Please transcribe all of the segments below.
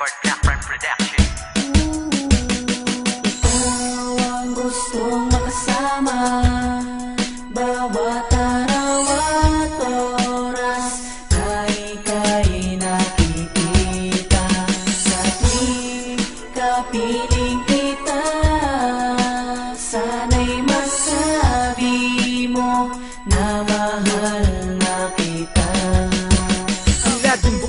Record Black Prime Production. Ikaw ang gustong makasama, bawat araw at oras kay nakikita. Sa tuwing kapiling kita, sana'y masabi mo na mahal na kita.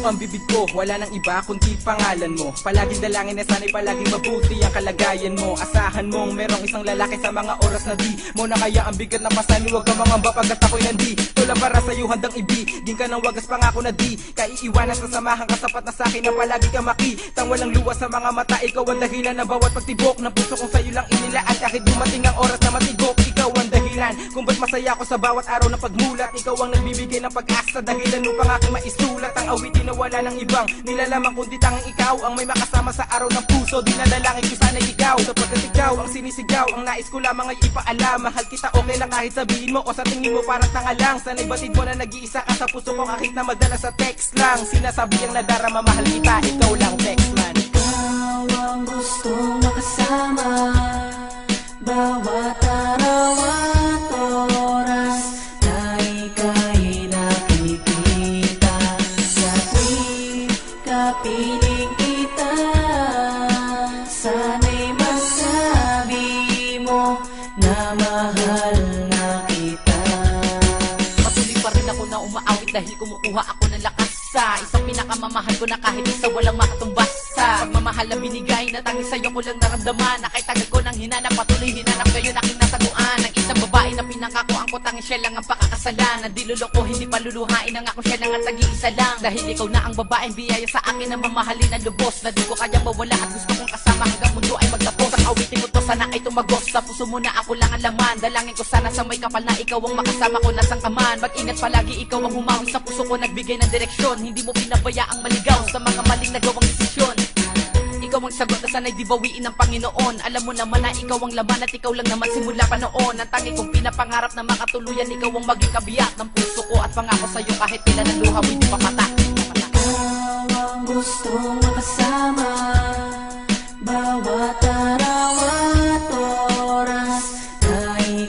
Ang bibig ko, wala nang iba kundi pangalan mo. Palaging dalangin na sana'y palaging mabuti ang kalagayan mo. Asahan mong merong isang lalaki sa mga oras na di mo na kaya ang bigat na pasani. Huwag ka mangamba pagkat ako'y nandi. Tula para sa'yo handang ibigin ka ng wagas pangako na di kaiiwanan sa samahan ka sapat na sa'kin na palagi ka makitang walang luwas sa mga mata. Ikaw ang dahilan na bawat pagtibok ng puso kong sa'yo lang inilaan. Kahit dumating ang oras na matigok, ikaw ang dahilan kung ba't masaya ko sa bawat araw na pagmulat. Ikaw ang nagbibigay ng pag-asa, dahilan upang aking maisulat ang awitin na wala ng ibang nilalaman kundi tanging ikaw ang may makasama sa araw ng puso. Di nalalangin ko sana'y ikaw, sapagkat ikaw ang sinisigaw. Ang nais ko lamang ay ipaalam, mahal kita okay lang kahit sabihin mo o sa tingin mo parang tanga lang. Sana'y batid mo na nag-iisa ka sa puso ko kahit na madala sa text lang. Sinasabi ang nadarama, mahal kita, ikaw lang text man. Ikaw ang gustong makasama, bawat araw at oras kay nakikita. Sa tuwing kapiling kita, sana'y masabi mo na mahal na kita. Patuloy pa rin ako na umaawit dahil kumukuha ako ng lakas sa isang pinakamamahal ko na kahit isa walang makatumbas sa pagmamahal na binigay na tanging sa'yo ko lang naramdaman. Na kahit tagal ko nang hinanap, patuloy hinanap kayo na aking nasaguan. Ang isang babae na pinangako ang ko tanging siya lang ang pakakasalan. Na diluloko hindi paluluhain ang ako siya lang ang tag-iisa lang. Dahil ikaw na ang babaeng biyaya sa akin na mamahalin ng lubos. Na di ko kaya mawala at gusto kong kasama hanggang mundo ay magtapos. Ang awitin ko to sana ay tumagos, sa puso mo na ako lang ang laman. Dalangin ko sana sa may kapal na ikaw ang makasama ko nasang kaman. Mag-ingat palagi, ikaw ang humawi sa puso ko, nagbigay ng direksyon. Hindi mo pinabayaang maligaw sa mga maling nagawang desisyon. Ikaw ang sagot na sana'y di bawiin ng Panginoon. Alam mo naman na ikaw ang laman at ikaw lang naman simula pa noon. Ang tangi kong pinapangarap na makatuluyan, ikaw ang maging kabiyak ng puso ko at pangako sa'yo kahit tila ng luha mo'y di papata. Ikaw ang gustong makasama, bawat araw at oras kay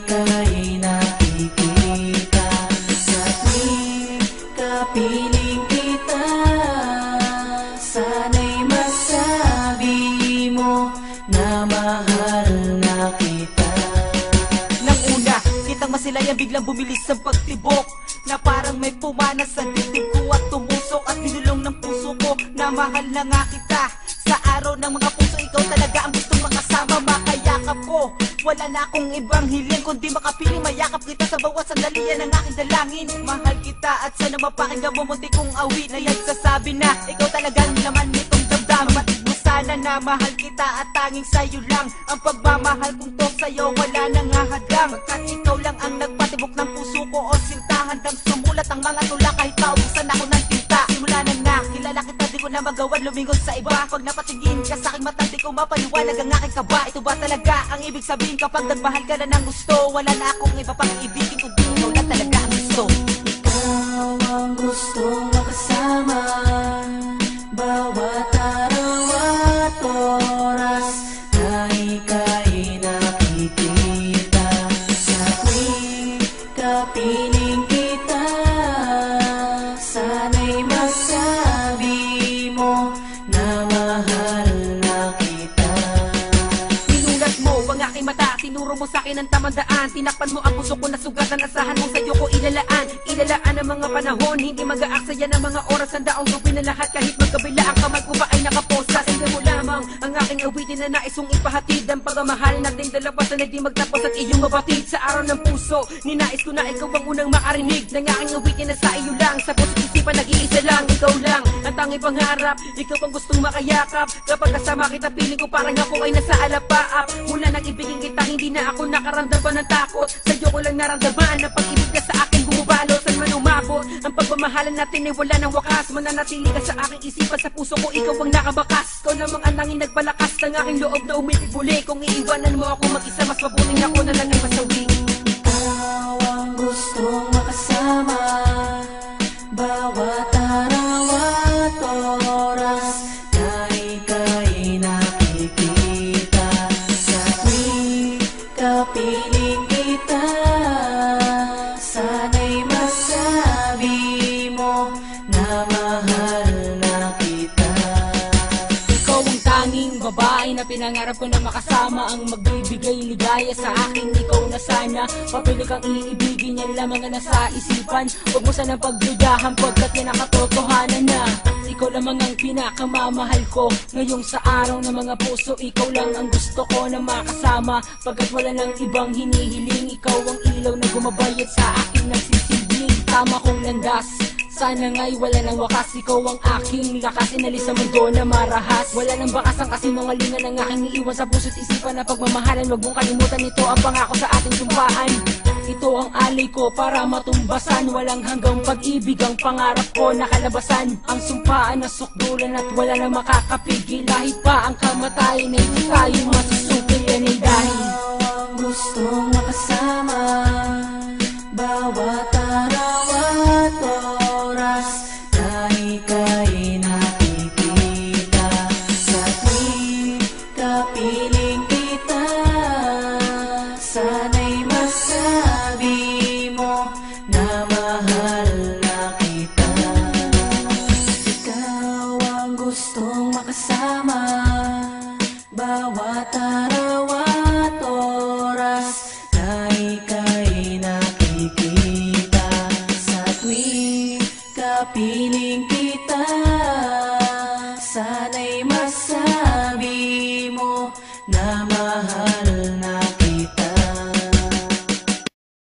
nakikita. Sa tuwing kapiling kita, sana'y masabi mo na mahal na kita. Nang una, kitang masilayan biglang bumilis ang pagtibok, na parang may pumana sa dibdib ko at tumusok at binulong ng puso ko na mahal na nga kita. Sa araw ng mga puso, ikaw talaga ang gustong makasama, makayakap ko. Wala na akong ibang hiling kundi makapiling mayakap kita sa bawat sandalian ng aking dalangin. Mahal kita at sana mapakinggan mo munti kong awit na nagsasabi na ikaw talagang laman nitong damdamin. Batid mo sana na mahal kita at tanging sa'yo lang ang pagmamahal kong to sa'yo wala nang hahadlang. Pagkat ikaw lang ang nagpatibok ng puso ko o sinta, handang sumulat ang mga tula kahit paubusan ako ng tinta. Simula nang nakilala kita, di ko na magawan lumingon sa iba. Pag napatingin ka sa aking mata, di ko mapaliwanag ang aking kaba. Ito ba talaga ang ibig sabihin kapag nagmahal ka na ng gusto? Wala na akong iba pang ibigin kundi ikaw lang talaga ang gusto. Ikaw ang gustong makasama, bawat araw at oras kay nakikita. Sa tuwing kapiling kita, sana'y masabi mo na mahal na kita. Pinulat mo ang aking mata, tinuro mo sa'kin ang tamang daan. Tinakpan mo ang puso ko na sugatan, asahan mo sa'yo ko ilalaan. Ilalaan ang mga panahon, hindi mag-aaksaya ng mga oras. Ang daong gawin na lahat kahit magkabila ang kamay ko ba ay nakaposa. Hindi mo lamang ang aking awitin na nais kong ipahatid. Ang pagmamahal natin dalawa sana'y di magtapos at iyong mabatid. Sa araw ng puso, ninais ko na ikaw ang unang makarinig ng aking awitin na sa iyo lang. Sa puso't isipan nag-iisa lang, ikaw lang ang tanging pangarap. Ikaw ang gustong makayakap, kapag kasama kita piling ko parang ako ay nasa alapaap. Mula nang ibigin kita, hindi na ako nakaramdaman ng takot. Sa'yo ko lang naramdaman ang pag-ibig na sa akin bumubalo. Saan man umabot, ang pagmamahalan natin ay wala ng wakas. Mananatili ka sa aking isipan, sa puso ko ikaw ang nakabakas. Ikaw namang ang nanging nagpalakas ng aking loob na umibig-buli. Kung iiwanan mo ako mag-isa, mas mabuting ako na lang ay masawi. Ikaw ang gustong makasama, bawat araw at oras kay kapiling kita. Sana'y masabi mo na mahal na kita. Ikaw ang tanging babae na pinangarap ko na makasama, ang magbibigay ligaya sa akin. Ikaw na sana, papili kang iibigin, yan lamang ang nasa isipan. Huwag mo sanang pagdudahan pagkat yan ang katotohanan na ikaw lamang ang pinakamamahal ko. Ngayong sa araw ng mga puso, ikaw lang ang gusto ko na makasama. Pagkat wala nang ibang hinihiling, ikaw ang ilaw na gumabayad sa aking nagsisilbing tama kong landas. Sana nga'y wala nang wakas, ikaw ang aking lakas, inalis sa mundo na marahas. Wala nang bakas ang kasinungalingan ng aking iiwan sa puso't isipan na pagmamahalan. Huwag mong kalimutan, ito ang pangako sa ating sumpaan. Ito ang alay ko para matumbasan, walang hanggang pag-ibig ang pangarap ko nakalabasan. Ang sumpaan na sukdulan at wala nang makakapigil. Kahit pa ang kamatayan ay hindi tayo masusukil. Yan ay dahil gustong makasama bawat araw at oras na ika'y nakikita. Sa tuwing kapiling kita, sana'y mas